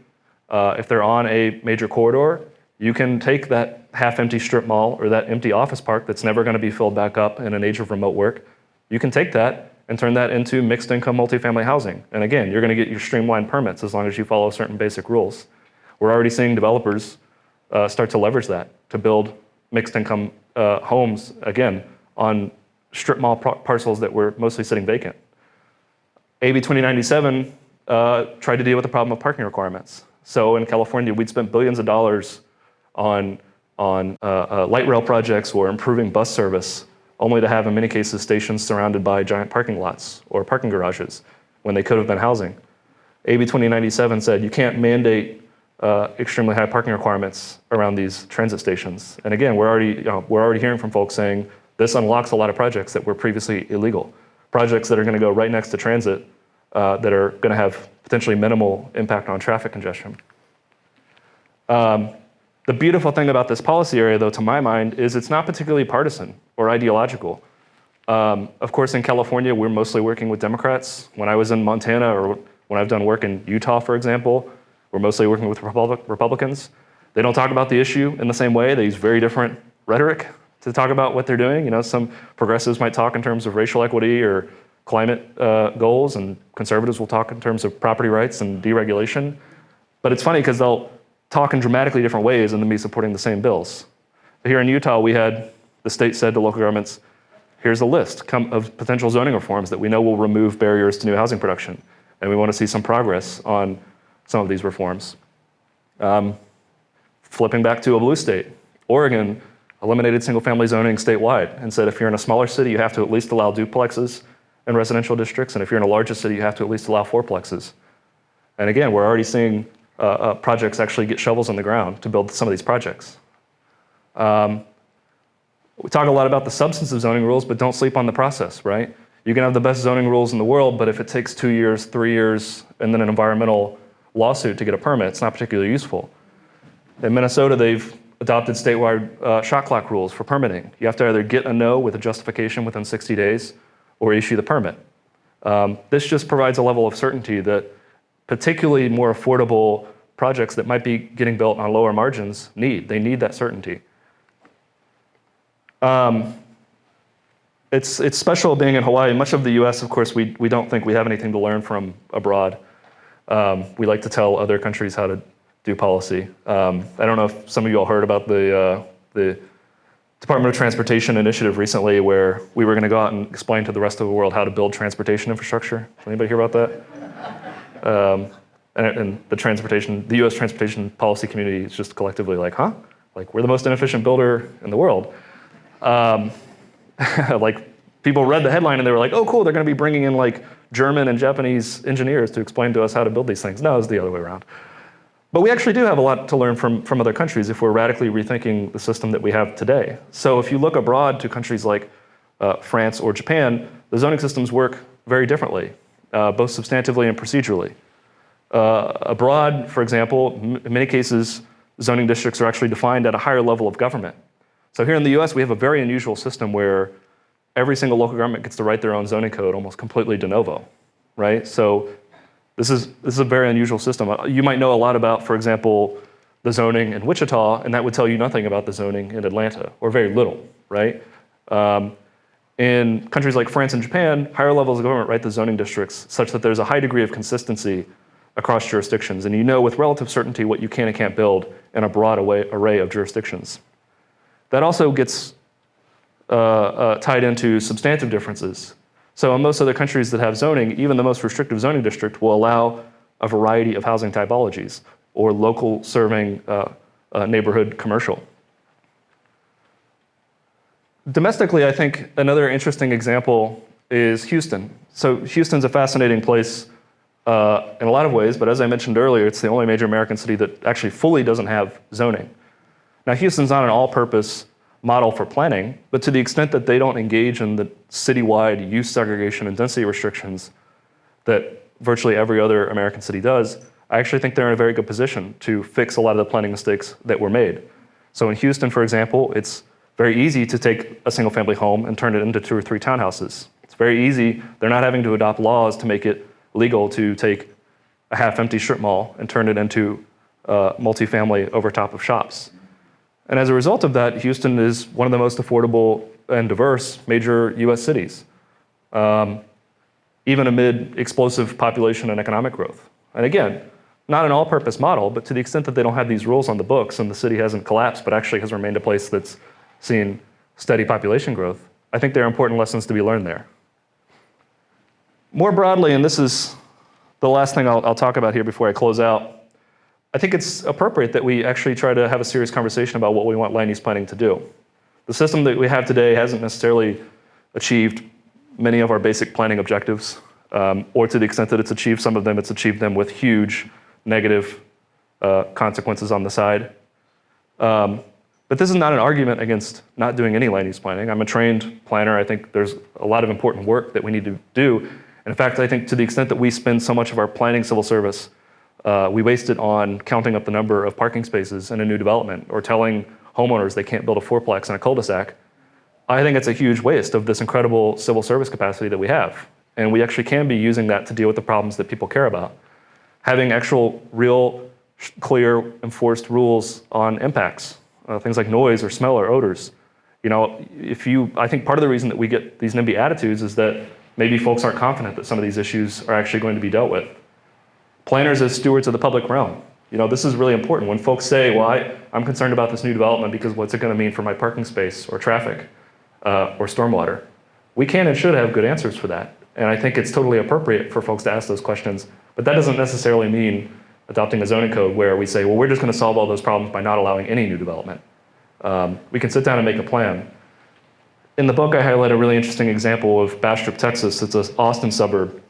Speaker 2: if they're on a major corridor, you can take that half-empty strip mall or that empty office park that's never going to be filled back up in an age of remote work. You can take that and turn that into mixed-income multifamily housing. And again, you're going to get your streamlined permits as long as you follow certain basic rules. We're already seeing developers start to leverage that to build mixed-income homes, again, on strip mall parcels that were mostly sitting vacant. AB 2097 tried to deal with the problem of parking requirements. So in California, we'd spent billions of dollars on light rail projects or improving bus service, only to have, in many cases, stations surrounded by giant parking lots or parking garages when they could have been housing. AB 2097 said you can't mandate extremely high parking requirements around these transit stations. And again, we're already hearing from folks saying this unlocks a lot of projects that were previously illegal. Projects that are going to go right next to transit that are going to have potentially minimal impact on traffic congestion. The beautiful thing about this policy area, though, to my mind, is it's not particularly partisan or ideological. Of course, in California, we're mostly working with Democrats. When I was in Montana or when I've done work in Utah, for example, we're mostly working with Republicans. They don't talk about the issue in the same way. They use very different rhetoric to talk about what they're doing. You know, some progressives might talk in terms of racial equity or climate goals, and conservatives will talk in terms of property rights and deregulation. But it's funny because they'll talk in dramatically different ways and then be supporting the same bills. Here in Utah, the state said to local governments, here's a list of potential zoning reforms that we know will remove barriers to new housing production. And we want to see some progress on some of these reforms. Flipping back to a blue state, Oregon eliminated single-family zoning statewide and said if you're in a smaller city, you have to at least allow duplexes in residential districts, and if you're in a larger city, you have to at least allow fourplexes. And again, we're already seeing projects actually get shovels in the ground to build some of these projects. We talk a lot about the substance of zoning rules, but don't sleep on the process, right? You can have the best zoning rules in the world, but if it takes 2 years, 3 years, and then an environmental lawsuit to get a permit, it's not particularly useful. In Minnesota, they've adopted statewide shot clock rules for permitting. You have to either get a no with a justification within 60 days or issue the permit. This just provides a level of certainty that particularly more affordable projects that might be getting built on lower margins need. They need that certainty. It's special being in Hawaii. Much of the US, of course, we don't think we have anything to learn from abroad. We like to tell other countries how to do policy. I don't know if some of you all heard about the Department of Transportation initiative recently where we were going to go out and explain to the rest of the world how to build transportation infrastructure. Anybody hear about that? And the US transportation policy community is just collectively like, huh? Like, we're the most inefficient builder in the world. Like, people read the headline and they were like, oh, cool, they're going to be bringing in like German and Japanese engineers to explain to us how to build these things. No, it's the other way around. But we actually do have a lot to learn from other countries if we're radically rethinking the system that we have today. So if you look abroad to countries like France or Japan, the zoning systems work very differently, both substantively and procedurally. Abroad, for example, in many cases, zoning districts are actually defined at a higher level of government. So here in the US, we have a very unusual system where every single local government gets to write their own zoning code almost completely de novo, right? So this is a very unusual system. You might know a lot about, for example, the zoning in Wichita, and that would tell you nothing about the zoning in Atlanta, or very little, right? In countries like France and Japan, higher levels of government write the zoning districts such that there's a high degree of consistency across jurisdictions, and you know with relative certainty what you can and can't build in a broad array of jurisdictions. That also gets tied into substantive differences. So in most other countries that have zoning, even the most restrictive zoning district will allow a variety of housing typologies or local serving neighborhood commercial. Domestically, I think another interesting example is Houston. So Houston's a fascinating place in a lot of ways, but as I mentioned earlier, it's the only major American city that actually fully doesn't have zoning. Now, Houston's not an all-purpose model for planning, but to the extent that they don't engage in the citywide use segregation and density restrictions that virtually every other American city does, I actually think they're in a very good position to fix a lot of the planning mistakes that were made. So in Houston, for example, it's very easy to take a single-family home and turn it into 2 or 3 townhouses. It's very easy. They're not having to adopt laws to make it legal to take a half-empty strip mall and turn it into multifamily over top of shops. And as a result of that, Houston is one of the most affordable and diverse major US cities, even amid explosive population and economic growth. And again, not an all-purpose model, but to the extent that they don't have these rules on the books and the city hasn't collapsed, but actually has remained a place that's seen steady population growth, I think there are important lessons to be learned there. More broadly, and this is the last thing I'll talk about here before I close out, I think it's appropriate that we actually try to have a serious conversation about what we want land use planning to do. The system that we have today hasn't necessarily achieved many of our basic planning objectives, or to the extent that it's achieved some of them, it's achieved them with huge negative consequences on the side. But this is not an argument against not doing any land use planning. I'm a trained planner. I think there's a lot of important work that we need to do. And in fact, I think to the extent that we spend so much of our planning civil service, we waste it on counting up the number of parking spaces in a new development or telling homeowners they can't build a fourplex in a cul-de-sac. I think it's a huge waste of this incredible civil service capacity that we have. And we actually can be using that to deal with the problems that people care about. Having actual, real, clear, enforced rules on impacts, things like noise or smell or odors. You know, I think part of the reason that we get these NIMBY attitudes is that maybe folks aren't confident that some of these issues are actually going to be dealt with. Planners as stewards of the public realm. You know, this is really important. When folks say, well, I'm concerned about this new development because what's it going to mean for my parking space or traffic or stormwater? We can and should have good answers for that. And I think it's totally appropriate for folks to ask those questions. But that doesn't necessarily mean adopting a zoning code where we say, well, we're just going to solve all those problems by not allowing any new development. We can sit down and make a plan. In the book, I highlight a really interesting example of Bastrop, Texas. It's an Austin suburb.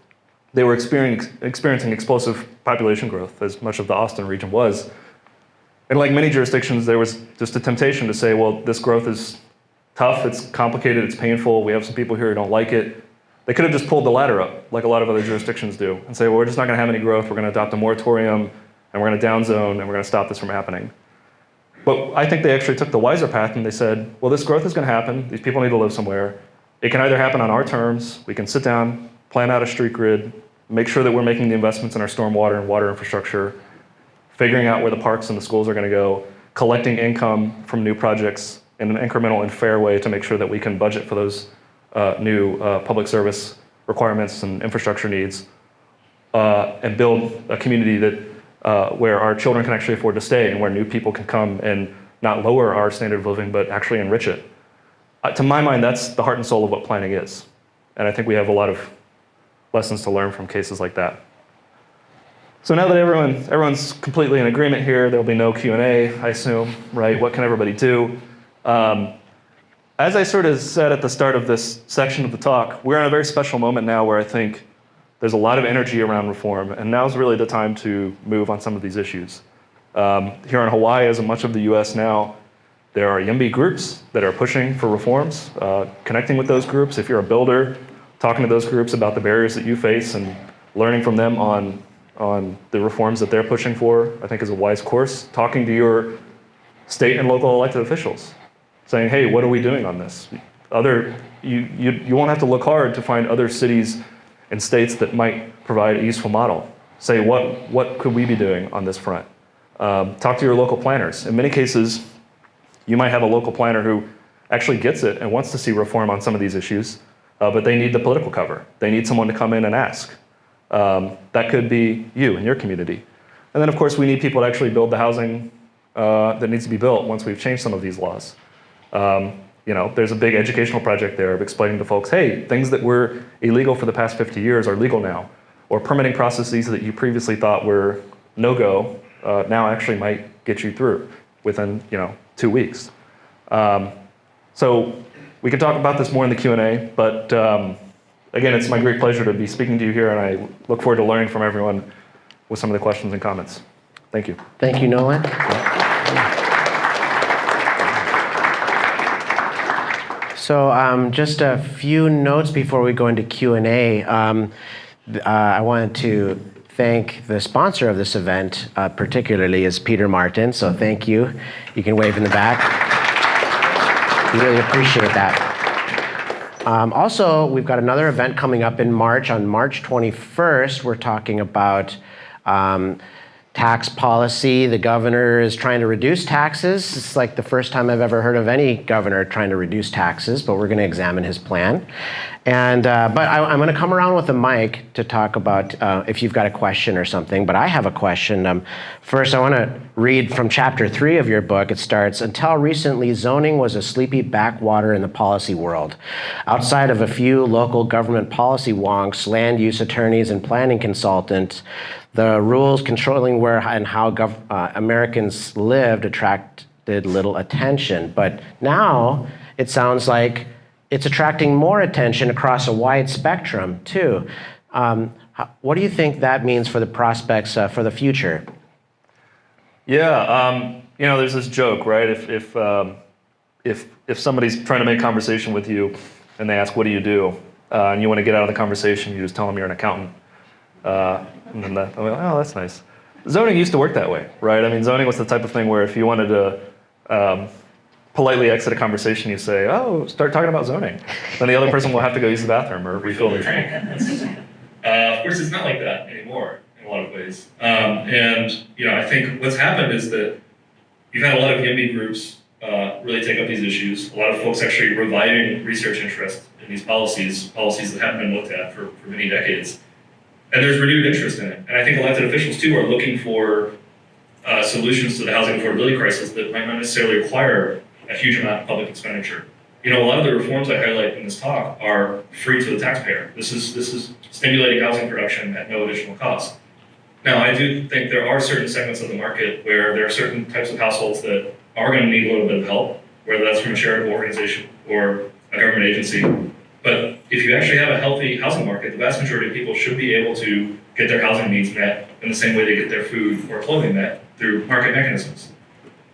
Speaker 2: They were experiencing explosive population growth, as much of the Austin region was. And like many jurisdictions, there was just a temptation to say, well, this growth is tough, it's complicated, it's painful, we have some people here who don't like it. They could have just pulled the ladder up, like a lot of other jurisdictions do, and say, well, we're just not going to have any growth, we're going to adopt a moratorium, and we're going to downzone, and we're going to stop this from happening. But I think they actually took the wiser path, and they said, well, this growth is going to happen, these people need to live somewhere. It can either happen on our terms, we can sit down, plan out a street grid, make sure that we're making the investments in our stormwater and water infrastructure, figuring out where the parks and the schools are going to go, collecting income from new projects in an incremental and fair way to make sure that we can budget for those new public service requirements and infrastructure needs, and build a community that where our children can actually afford to stay and where new people can come and not lower our standard of living, but actually enrich it. To my mind, that's the heart and soul of what planning is. And I think we have a lot of lessons to learn from cases like that. So now that everyone's completely in agreement here, there'll be no Q&A, I assume, right? What can everybody do? As I sort of said at the start of this section of the talk, we're in a very special moment now where I think there's a lot of energy around reform, and now's really the time to move on some of these issues. Here in Hawaii, as in much of the US now, there are YIMBY groups that are pushing for reforms, connecting with those groups. If you're a builder, talking to those groups about the barriers that you face and learning from them on the reforms that they're pushing for, I think is a wise course. Talking to your state and local elected officials, saying, hey, what are we doing on this? You won't have to look hard to find other cities and states that might provide a useful model. Say, what could we be doing on this front? Talk to your local planners. In many cases, you might have a local planner who actually gets it and wants to see reform on some of these issues, but they need the political cover. They need someone to come in and ask. That could be you and your community. And then, of course, we need people to actually build the housing that needs to be built once we've changed some of these laws. There's a big educational project there of explaining to folks, hey, things that were illegal for the past 50 years are legal now, or permitting processes that you previously thought were no-go now actually might get you through within 2 weeks. So we can talk about this more in the Q&A, but again, it's my great pleasure to be speaking to you here, and I look forward to learning from everyone with some of the questions and comments. Thank you.
Speaker 1: Thank you, Nolan. So just a few notes before we go into Q&A. I wanted to thank the sponsor of this event, particularly is Peter Martin, so thank you. You can wave in the back. We really appreciate that. Also, we've got another event coming up in March. On March 21st, we're talking about tax policy. The governor is trying to reduce taxes. It's like the first time I've ever heard of any governor trying to reduce taxes, but we're going to examine his plan. And but I'm going to come around with a mic to talk about if you've got a question or something. But I have a question. First, I want to read from chapter 3 of your book. It starts, until recently, zoning was a sleepy backwater in the policy world. Outside of a few local government policy wonks, land use attorneys, and planning consultants, the rules controlling where and how Americans lived attracted little attention. But now it sounds like it's attracting more attention across a wide spectrum, too. What do you think that means for the prospects for the future?
Speaker 2: Yeah, there's this joke, right? If somebody's trying to make conversation with you and they ask, what do you do? And you want to get out of the conversation, you just tell them you're an accountant. And then I'm like, oh, that's nice. Zoning used to work that way, right? I mean, zoning was the type of thing where if you wanted to politely exit a conversation, you say, oh, start talking about zoning. Then the other person will have to go use the bathroom or refill their drink. Of course, it's not like that anymore in a lot of ways. I think what's happened is that you've had a lot of YIMBY groups really take up these issues. A lot of folks actually reviving research interest in these policies that haven't been looked at for many decades. And there's renewed interest in it. And I think elected officials, too, are looking for solutions to the housing affordability crisis that might not necessarily require a huge amount of public expenditure. A lot of the reforms I highlight in this talk are free to the taxpayer. This is stimulating housing production at no additional cost. Now, I do think there are certain segments of the market where there are certain types of households that are going to need a little bit of help.
Speaker 3: whether that's from a charitable organization or a government agency. But if you actually have a healthy housing market, the vast majority of people should be able to get their housing needs met in the same way they get their food or clothing met through market mechanisms.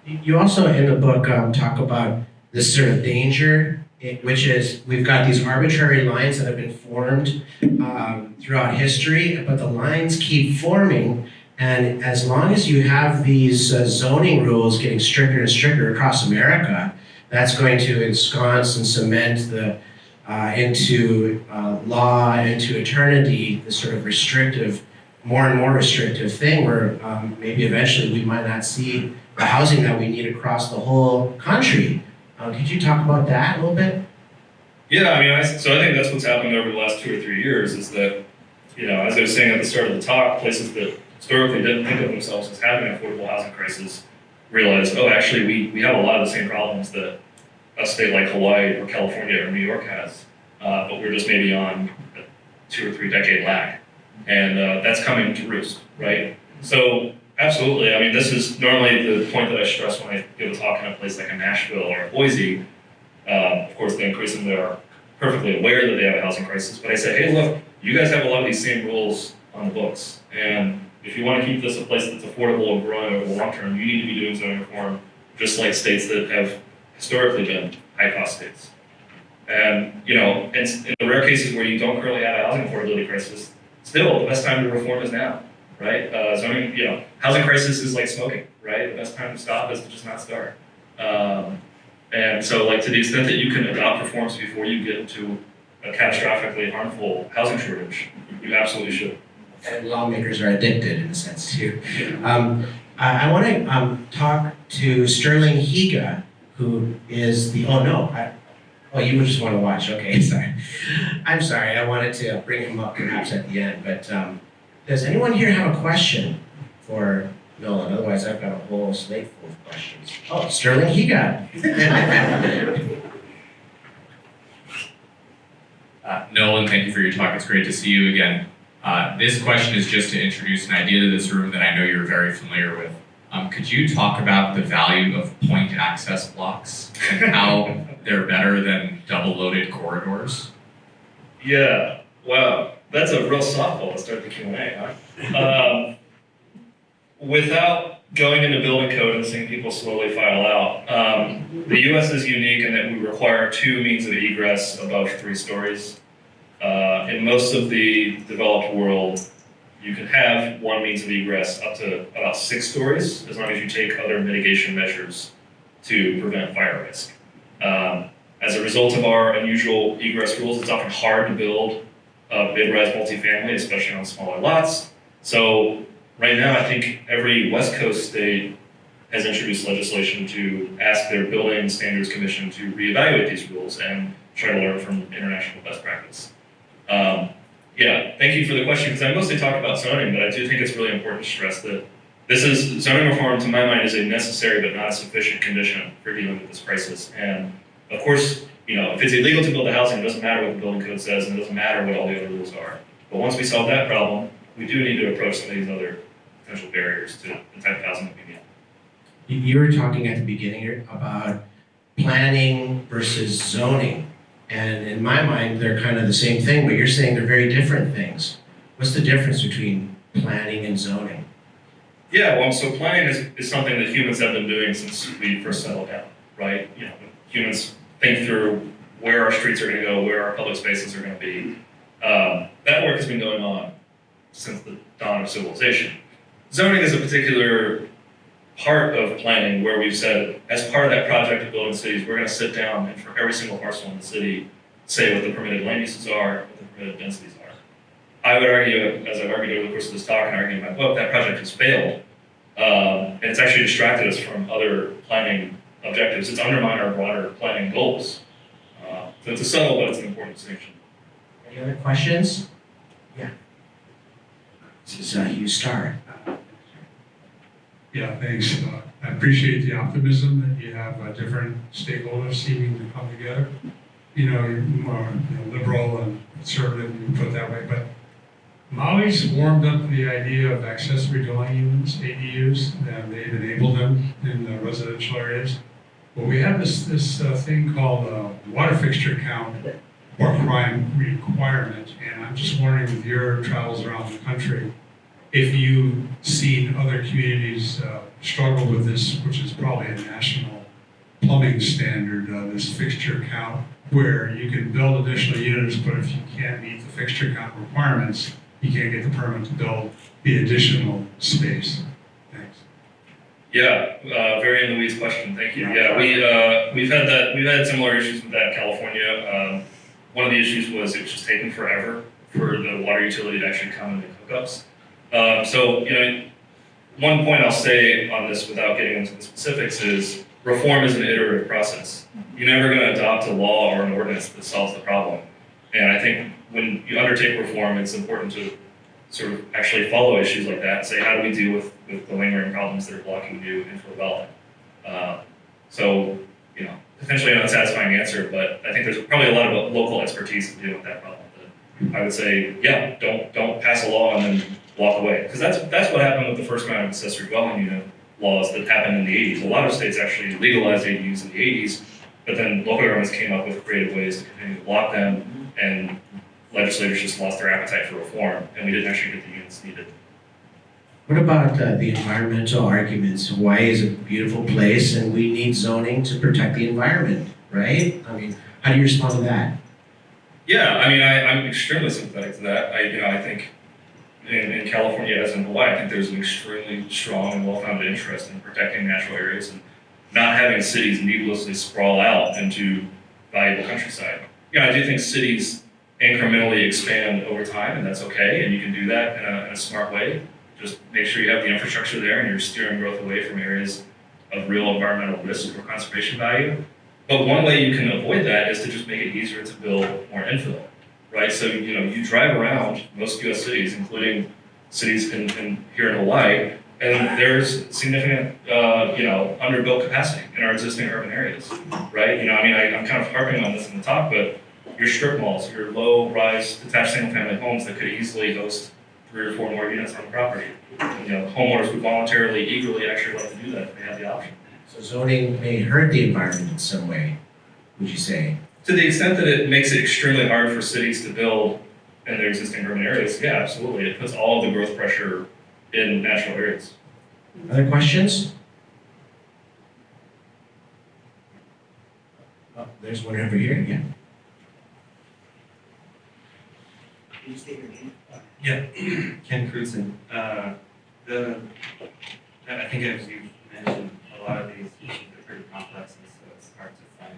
Speaker 1: You also in the book talk about this sort of danger, which is we've got these arbitrary lines that have been formed throughout history, but the lines keep forming. And as long as you have these zoning rules getting stricter and stricter across America, that's going to ensconce and cement into law, into eternity, this sort of restrictive, more and more restrictive thing where maybe eventually we might not see the housing that we need across the whole country. Could you talk about that a little bit?
Speaker 3: Yeah, I mean, so I think that's what's happened over the last 2 or 3 years is that, as I was saying at the start of the talk, places that historically didn't think of themselves as having an affordable housing crisis realized, oh, actually, we have a lot of the same problems that a state like Hawaii or California or New York has, but we're just maybe on a 2 or 3 decade lag. And that's coming to roost, right? So absolutely, I mean, this is normally the point that I stress when I give a talk in a place like a Nashville or a Boise. Of course, they increasingly are perfectly aware that they have a housing crisis, but I say, hey, look, you guys have a lot of these same rules on the books, and if you want to keep this a place that's affordable and growing over the long term, you need to be doing zoning reform just like states that have historically been high-cost states. And, in the rare cases where you don't currently have a housing affordability crisis, still, the best time to reform is now, right? Zoning, housing crisis is like smoking, right? The best time to stop is to just not start. And so, to the extent that you can adopt reforms before you get into a catastrophically harmful housing shortage, you absolutely should.
Speaker 1: And lawmakers are addicted in a sense too. I want to talk to Sterling Higa, who is the, you just want to watch, okay, sorry. I'm sorry, I wanted to bring him up perhaps at the end, but does anyone here have a question for Nolan? Otherwise I've got a whole slate full of questions. Oh, Sterling Higa.
Speaker 4: Nolan, thank you for your talk. It's great to see you again. This question is just to introduce an idea to this room that I know you're very familiar with. Could you talk about the value of point access blocks and how they're better than double-loaded corridors?
Speaker 3: Yeah, wow, that's a real softball to start the Q&A, huh? Without going into building code and seeing people slowly file out, the U.S. is unique in that we require 2 means of egress above 3 stories. In most of the developed world, you can have 1 means of egress up to about 6 stories, as long as you take other mitigation measures to prevent fire risk. As a result of our unusual egress rules, it's often hard to build a mid-rise multifamily, especially on smaller lots. So right now, I think every West Coast state has introduced legislation to ask their Building Standards Commission to reevaluate these rules and try to learn from international best practice. Thank you for the question, because I mostly talk about zoning, but I do think it's really important to stress that zoning reform, to my mind, is a necessary but not a sufficient condition for dealing with this crisis. And of course, if it's illegal to build a housing, it doesn't matter what the building code says, and it doesn't matter what all the other rules are. But once we solve that problem, we do need to approach some of these other potential barriers to the type of housing that we need.
Speaker 1: You were talking at the beginning about planning versus zoning. And in my mind, they're kind of the same thing, but you're saying they're very different things. What's the difference between planning and zoning?
Speaker 3: Yeah, well, so planning is something that humans have been doing since we first settled down, right? Humans think through where our streets are going to go, where our public spaces are going to be. That work has been going on since the dawn of civilization. Zoning is a particular part of planning where we've said, as part of that project of building cities, we're going to sit down and for every single parcel in the city, say what the permitted land uses are, what the permitted densities are. I would argue, as I've argued over the course of this talk and argued in my book, that project has failed. And it's actually distracted us from other planning objectives. It's undermined our broader planning goals. So it's a subtle, but it's an important distinction.
Speaker 1: Any other questions? Yeah. This is Hugh Starr.
Speaker 5: Yeah, thanks. I appreciate the optimism that you have different stakeholders seeming to come together. You're more liberal and conservative, you put it that way, but Maui's warmed up to the idea of accessory dwelling units, ADUs, and they've enabled them in the residential areas. Well, we have this thing called water fixture count or crime requirement, and I'm just wondering with your travels around the country, if you've seen other communities struggle with this, which is probably a national plumbing standard, this fixture count, where you can build additional units, but if you can't meet the fixture count requirements, you can't get the permit to build the additional space. Thanks.
Speaker 3: Yeah, very in the weeds question. Thank you. Yeah, we've had similar issues with that in California. One of the issues was it was just taking forever for the water utility to actually come and make hookups. So, one point I'll say on this without getting into the specifics is reform is an iterative process. You're never going to adopt a law or an ordinance that solves the problem. And I think when you undertake reform, it's important to sort of actually follow issues like that and say, how do we deal with the lingering problems that are blocking new infill development? Potentially an unsatisfying answer, but I think there's probably a lot of local expertise to deal with that problem. I would say, yeah, don't pass a law and then walk away. Because that's what happened with the first round of accessory dwelling unit laws that happened in the 80s. A lot of states actually legalized ADUs in the 80s, but then local governments came up with creative ways to continue to block them, and legislators just lost their appetite for reform, and we didn't actually get the units needed.
Speaker 1: What about the environmental arguments? Hawaii is a beautiful place and we need zoning to protect the environment, right? I mean, how do you respond to that?
Speaker 3: Yeah, I mean, I'm extremely sympathetic to that. I think in California, as in Hawaii, I think there's an extremely strong and well-founded interest in protecting natural areas and not having cities needlessly sprawl out into valuable countryside. I do think cities incrementally expand over time, and that's okay, and you can do that in a smart way. Just make sure you have the infrastructure there and you're steering growth away from areas of real environmental risk or conservation value. But one way you can avoid that is to just make it easier to build more infill, right? So, you drive around most US cities, including cities here in Hawaii, and there's significant, underbuilt capacity in our existing urban areas, right? I'm kind of harping on this in the talk, but your strip malls, your low-rise detached single-family homes that could easily host 3 or 4 more units on the property. Homeowners would voluntarily, eagerly actually like to do that if they had the option.
Speaker 1: So zoning may hurt the environment in some way, would you say?
Speaker 3: To the extent that it makes it extremely hard for cities to build in their existing urban areas, yeah, absolutely. It puts all of the growth pressure in natural areas.
Speaker 1: Other questions? Oh, there's one over here, yeah. Can you state your name?
Speaker 6: Yeah, Ken Crutzen. I think as you mentioned, a lot of these issues are pretty complex, and so it's hard to find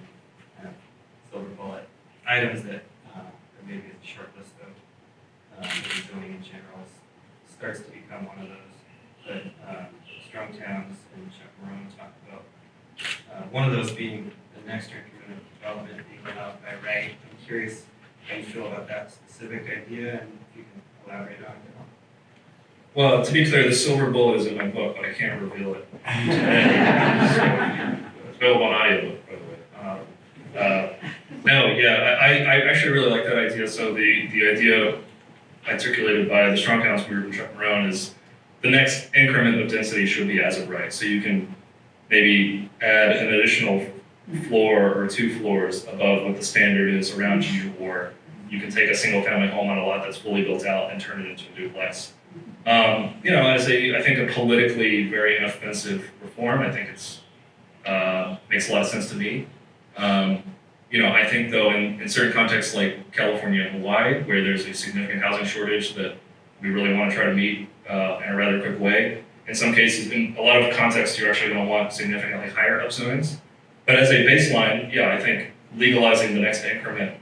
Speaker 6: kind of silver bullet items that maybe is a short list of maybe zoning in general starts to become one of those. But Strong Towns and Chuck Marone talked about one of those being the next increment of development being developed by right. I'm curious how you feel about that specific idea and if you can elaborate on it.
Speaker 3: Well, to be clear, the silver bullet is in my book, but I can't reveal it. It's available on audiobook, by the way. I actually really like that idea. So the idea articulated by the Strong Towns group and Chuck Marone is the next increment of density should be as of right. So you can maybe add an additional floor or 2 floors above what the standard is around you, or you can take a single family home on a lot that's fully built out and turn it into a duplex. I think a politically very inoffensive reform. I think it's makes a lot of sense to me. I think though in certain contexts like California and Hawaii, where there's a significant housing shortage that we really want to try to meet in a rather quick way, in some cases, in a lot of contexts, you're actually going to want significantly higher upzonings. But as a baseline, I think legalizing the next increment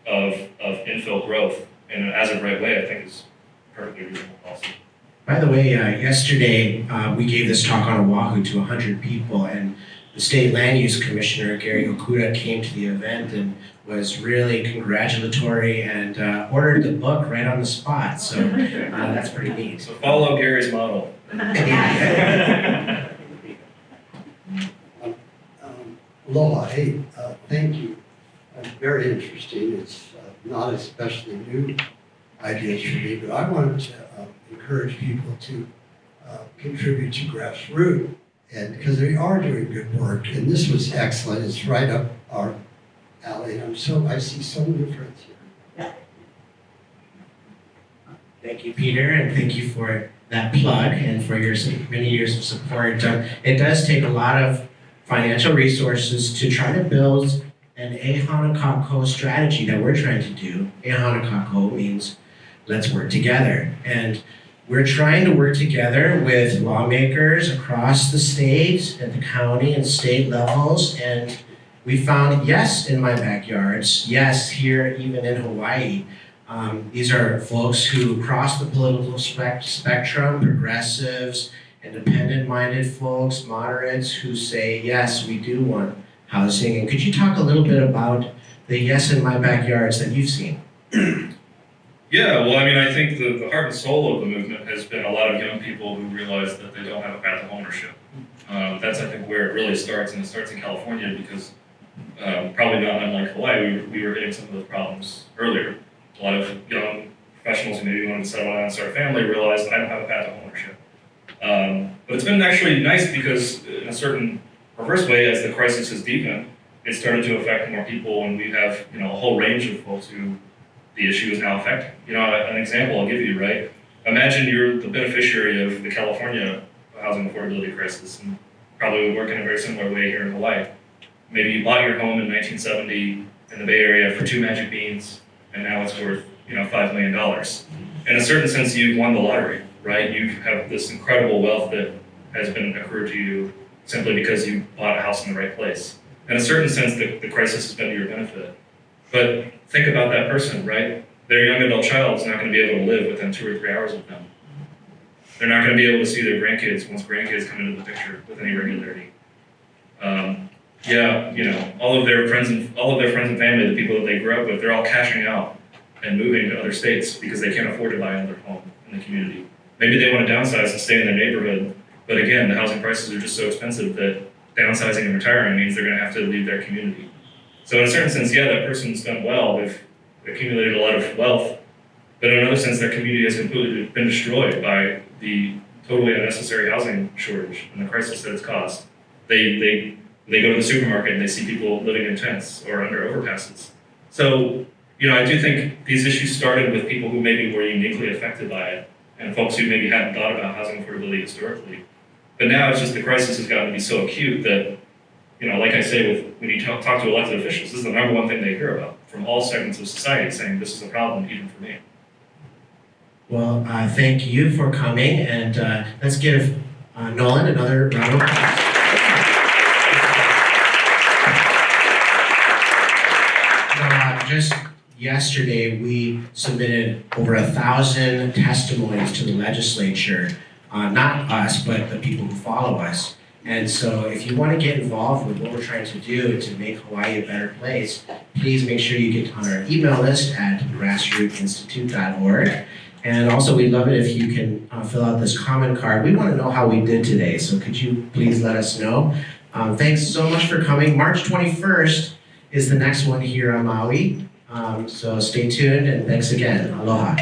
Speaker 3: of infill growth in an as of right way, I think is perfectly reasonable policy.
Speaker 1: By the way, yesterday we gave this talk on Oahu to 100 people, and the state land use commissioner, Gary Okuda, came to the event and was really congratulatory and ordered the book right on the spot. So that's pretty neat.
Speaker 3: So follow Gary's model.
Speaker 7: Aloha, hey, thank you. Very interesting. It's not especially new ideas for me, but I wanted to encourage people to contribute to Grassroots And because they are doing good work, and this was excellent, it's right up our alley. I see so many friends here.
Speaker 1: Thank you, Peter, and thank you for that plug and for your many years of support. It does take a lot of financial resources to try to build an Ehanakako strategy that we're trying to do. Ehanakako means let's work together. And we're trying to work together with lawmakers across the state, at the county and state levels, and we found yes in my backyards, yes here even in Hawaii. These are folks who cross the political spectrum, progressives, independent-minded folks, moderates, who say, yes, we do want housing. And could you talk a little bit about the yes in my backyards that you've seen?
Speaker 3: Yeah, well, I mean, I think the heart and soul of the movement has been a lot of young people who realize that they don't have a path to ownership. That's, I think, where it really starts, and it starts in California because probably not unlike Hawaii, we were hitting some of those problems earlier. A lot of young professionals who maybe wanted to settle down and start a family realized I don't have a path to ownership. But it's been actually nice because in a certain reverse way, as the crisis has deepened, it started to affect more people, and we have a whole range of folks who the issue is now affecting. An example I'll give you, right? Imagine you're the beneficiary of the California housing affordability crisis, and probably would work in a very similar way here in Hawaii. Maybe you bought your home in 1970 in the Bay Area for 2 magic beans, and now it's worth $5 million. In a certain sense, you've won the lottery, right? You have this incredible wealth that has been accrued to you simply because you bought a house in the right place. In a certain sense, the crisis has been to your benefit. But think about that person, right? Their young adult child is not going to be able to live within 2 or 3 hours of them. They're not going to be able to see their grandkids once grandkids come into the picture with any regularity. All of their friends and family, the people that they grew up with, they're all cashing out and moving to other states because they can't afford to buy another home in the community. Maybe they want to downsize and stay in their neighborhood, but again, the housing prices are just so expensive that downsizing and retiring means they're going to have to leave their community. So in a certain sense, yeah, that person's done well. They've accumulated a lot of wealth, but in another sense, their community has completely been destroyed by the totally unnecessary housing shortage and the crisis that it's caused. They go to the supermarket and they see people living in tents or under overpasses. So, I do think these issues started with people who maybe were uniquely affected by it and folks who maybe hadn't thought about housing affordability historically. But now it's just the crisis has gotten to be so acute that, like I say, when you talk to elected officials, this is the number one thing they hear about from all segments of society, saying this is a problem even for me.
Speaker 1: Well, thank you for coming, and let's give Nolan another round of applause. Just yesterday, we submitted over 1,000 testimonies to the legislature, not us, but the people who follow us. And so if you want to get involved with what we're trying to do to make Hawaii a better place, please make sure you get on our email list at grassrootinstitute.org. And also, we'd love it if you can fill out this comment card. We want to know how we did today, so could you please let us know? Thanks so much for coming. March 21st is the next one here on Maui. So stay tuned, and thanks again. Aloha.